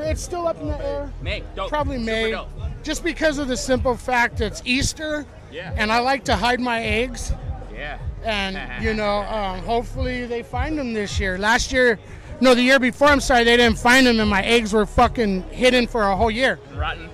It's still up in the air. May. Dope. Probably May. Super dope. Just because of the simple fact it's Easter. Yeah. And I like to hide my eggs. Yeah. And, you know, hopefully they find them this year. The year before, I'm sorry, they didn't find them, and my eggs were fucking hidden for a whole year. Rotten.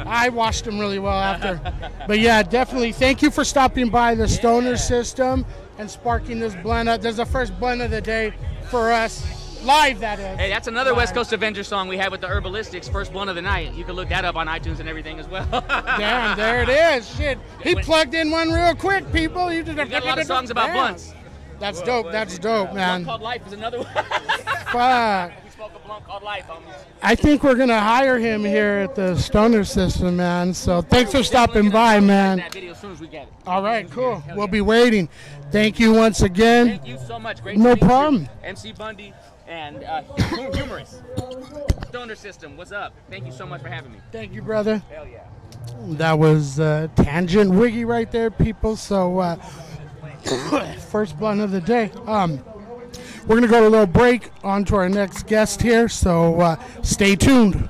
I washed them really well after. But yeah, definitely. Thank you for stopping by the Stoner System and sparking this blend up. There's the first blend of the day for us. Live, that is. Hey, that's another Live. West Coast Avengers song we had with the Herbalistics, First Blunt of the Night. You can look that up on iTunes and everything as well. Damn, there it is. Shit. He plugged in one real quick, people. You got a lot of songs about blunts. That's dope. That's dope, man. Blunt Called Life is another one. Fuck. We spoke a blunt called Life, homies. I think we're going to hire him here at the Stoner System, man. So thanks for stopping by, man. That video as soon as we get it. All right, cool. We'll be waiting. Thank you once again. Thank you so much. Great No to meet you. problem. MC Bundy and Humorous. Stoner System, what's up? Thank you so much for having me. Thank you, brother. Hell yeah. That was Tangent Wiggy right there, people. So first blunt of the day. We're going to go to a little break on to our next guest here. So stay tuned.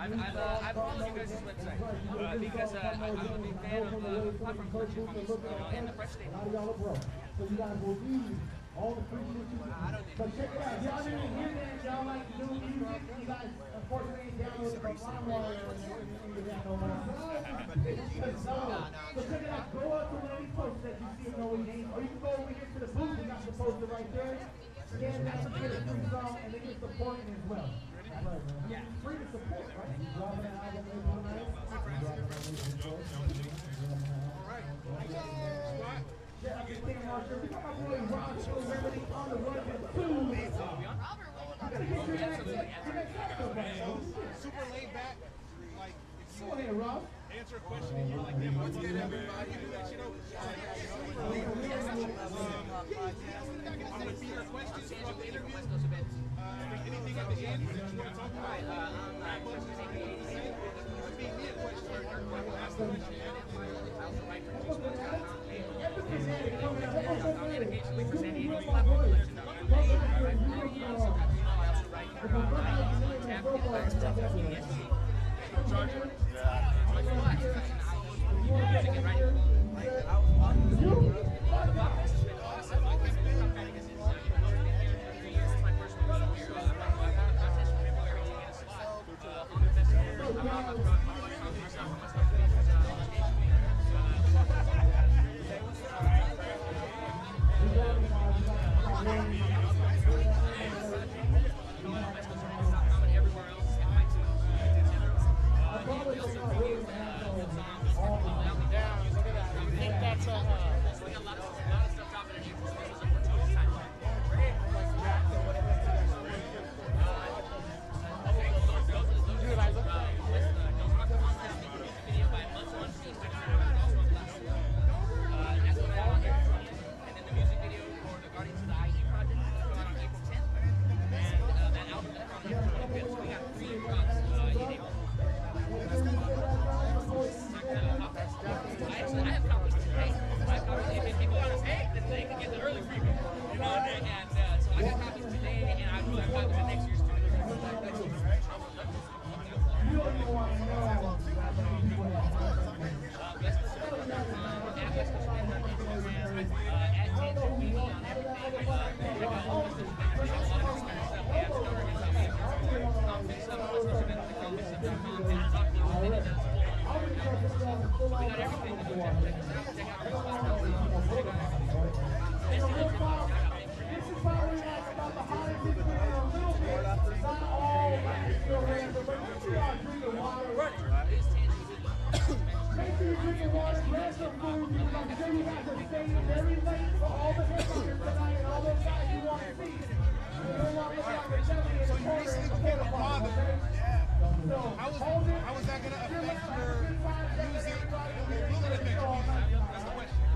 I've followed you guys' website because I'm a big fan of the platform culture, and the fresh statement. So you guys will read all the free shit you can. But check it out. Y'all didn't hear that. Y'all like new music. You guys, unfortunately, downloaded from LimeWire or no more. So check it out. Go up to one of these posts that you see in Noe name, or you can go over here to the booth. We got the poster right there. Scan that, get a free song, and then get supporting as well. That's right, man. Yeah. Free to support, right? You dropping an album April 9th. Yeah, I'm just thinking about sure. We got my boy Rob Show Remedy on the run with 2. Super laid back. Like, if you Go ahead, Rob. answer a question and you're like, damn, what's good, everybody? You know, I'm going to be your questions throughout the interview. Anything at the end that you want to talk about? Being me a question, ask the question. How was that going to affect your music? Will it affect your music? That's the question.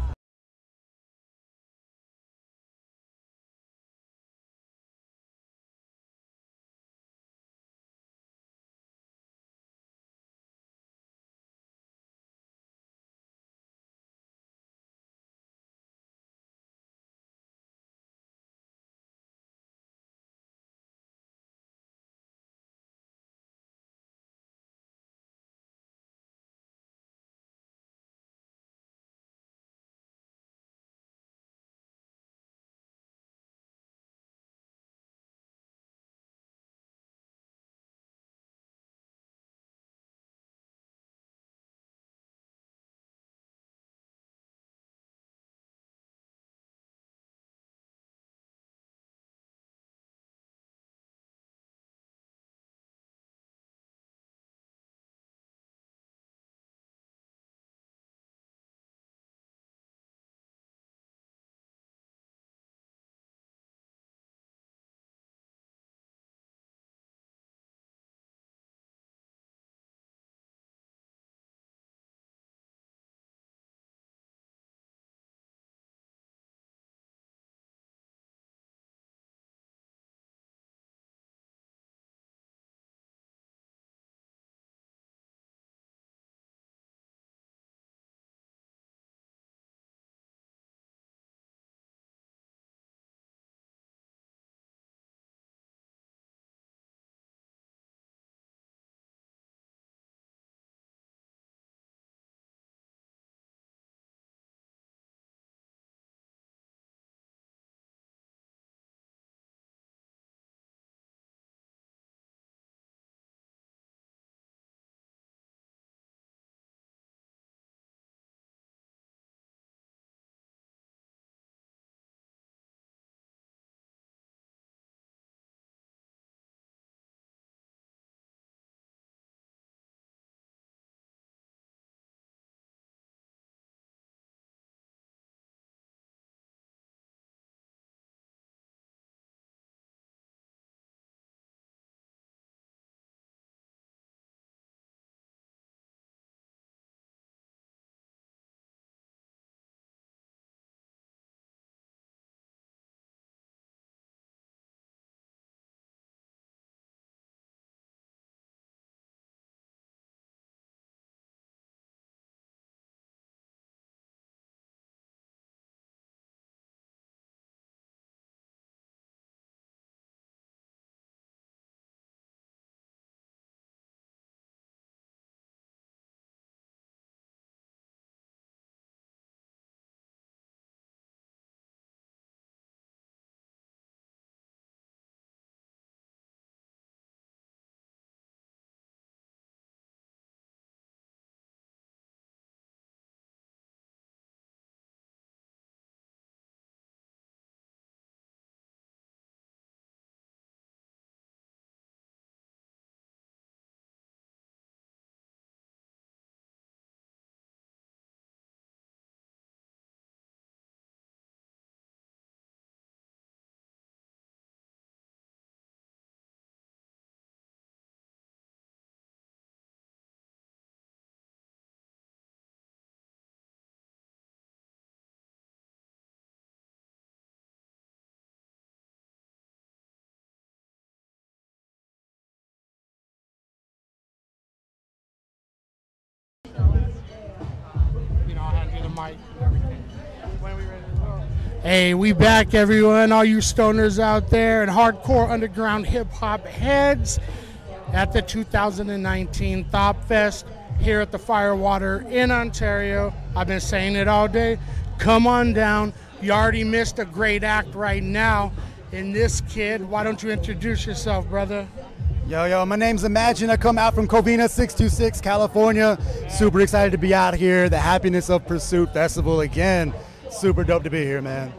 mic and everything. When are we ready to go? Hey, we back, everyone, all you stoners out there and hardcore underground hip-hop heads at the 2019 Thop Fest here at the Firewater in Ontario. I've been saying it all day. Come on down. You already missed a great act right now in this kid. Why don't you introduce yourself, brother? Yo, my name's Imagine. I come out from Covina 626, California. Super excited to be out here. The Happiness of Pursuit Festival again. Super dope to be here, man.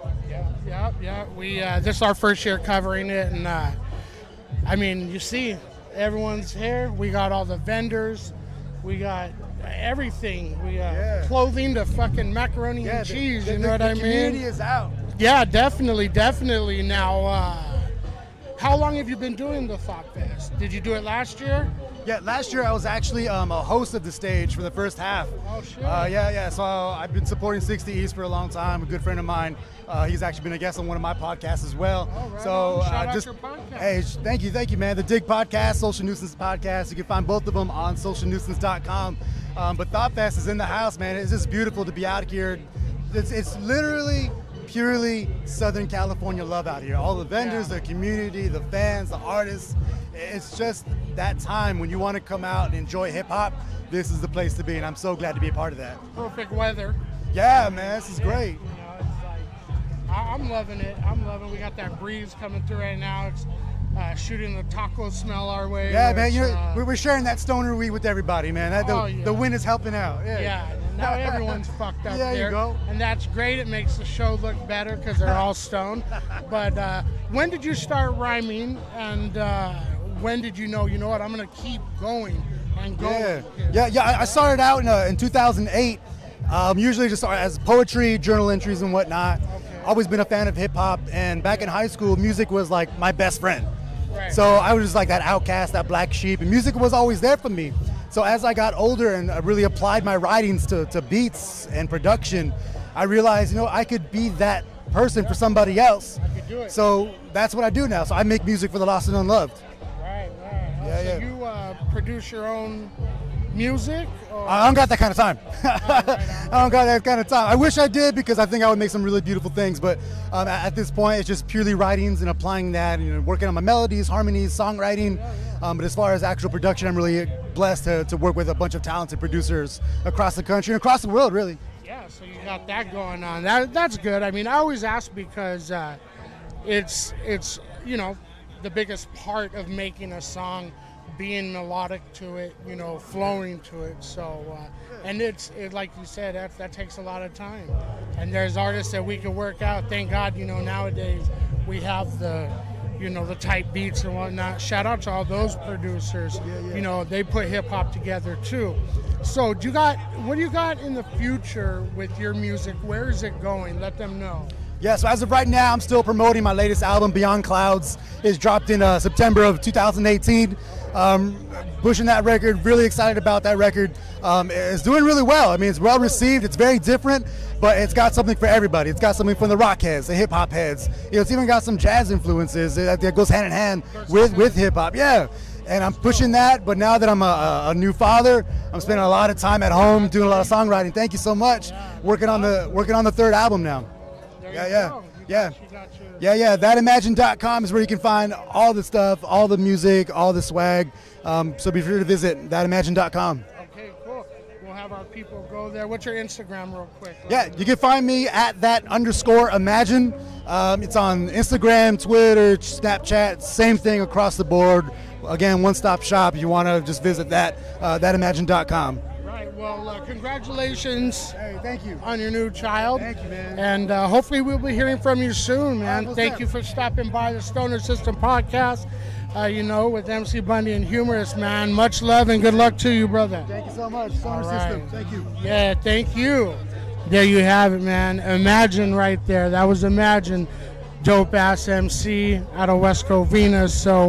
Yeah. We this is our first year covering it, and I mean, you see, everyone's here. We got all the vendors. We got everything. We got clothing to fucking macaroni and cheese. You know what I mean? The community is out. Yeah, definitely. Now, how long have you been doing the Thought Fest? Did you do it last year? Yeah, last year I was actually a host of the stage for the first half. Oh, shit. Yeah. So I've been supporting 60 East for a long time. A good friend of mine. He's actually been a guest on one of my podcasts as well. Oh, right. So Shout out your podcast. Hey, thank you, man. The Dig Podcast, Social Nuisance Podcast. You can find both of them on socialnuisance.com. But Thought Fest is in the house, man. It's just beautiful to be out here. It's literally purely Southern California love out here. All the vendors, the community, the fans, the artists. It's just that time when you want to come out and enjoy hip hop. This is the place to be, and I'm so glad to be a part of that. Perfect weather. Yeah, man, this is great. You know, it's like, I'm loving it. We got that breeze coming through right now. It's shooting the taco smell our way. Yeah, man, we're sharing that stoner weed with everybody, man. The wind is helping out. Yeah. Now everyone's fucked up there. You go. And that's great. It makes the show look better because they're all stoned. But when did you start rhyming, and when did you know what, I'm going to keep going and going? Yeah. I started out in 2008, usually just as poetry, journal entries and whatnot. Okay. Always been a fan of hip hop, and back in high school, music was like my best friend. Right. So I was just like that outcast, that black sheep, and music was always there for me. So as I got older and I really applied my writings to beats and production, I realized, I could be that person for somebody else. I could do it. So that's what I do now. So I make music for the lost and unloved. Right. So you produce your own music? Or? I don't got that kind of time. I don't got that kind of time. I wish I did, because I think I would make some really beautiful things. But at this point, it's just purely writings and applying that, working on my melodies, harmonies, songwriting. But as far as actual production, I'm really blessed to work with a bunch of talented producers across the country and across the world, really. Yeah, so you got that going on. That's good. I mean, I always ask because it's the biggest part of making a song, being melodic to it, flowing to it. So, and it's like you said, that takes a lot of time. And there's artists that we can work out. Thank God, nowadays we have the type beats and whatnot. Shout out to all those producers. Yeah. They put hip hop together too. So what do you got in the future with your music? Where is it going? Let them know. Yeah, so as of right now, I'm still promoting my latest album, Beyond Clouds. It's dropped in September of 2018. Pushing that record, really excited about that record. It's doing really well. I mean, it's well received. It's very different, but it's got something for everybody. It's got something from the rock heads, the hip hop heads. It's even got some jazz influences that goes hand in hand with hip hop. Yeah. And I'm pushing that, but now that I'm a new father, I'm spending a lot of time at home doing a lot of songwriting. Thank you so much. Working on the third album now. Yeah. Thatimagine.com is where you can find all the stuff, all the music, all the swag. So be sure to visit thatimagine.com. Okay, cool. We'll have our people go there. What's your Instagram real quick? Yeah, you can find me at @_imagine. It's on Instagram, Twitter, Snapchat, same thing across the board. Again, one-stop shop. If you want to just visit thatimagine.com. Right. Well, congratulations. Hey, thank you. On your new child. Thank you, man. And hopefully we'll be hearing from you soon, man. Thank you for stopping by the Stoner System podcast. With MC Bundy and Humorous, man. Much love and good luck to you, brother. Thank you so much. Stoner System. Thank you. Yeah, thank you. There you have it, man. Imagine right there. That was Imagine. Dope ass MC out of West Covina. So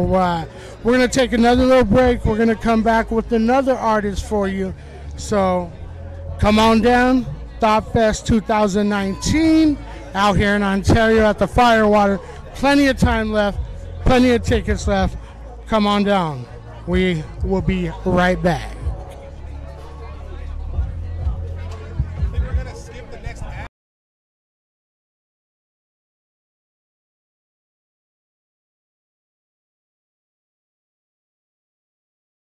we're going to take another little break. We're going to come back with another artist for you. So come on down. Thought Fest 2019 out here in Ontario at the Firewater. Plenty of time left. Plenty of tickets left. Come on down. We will be right back.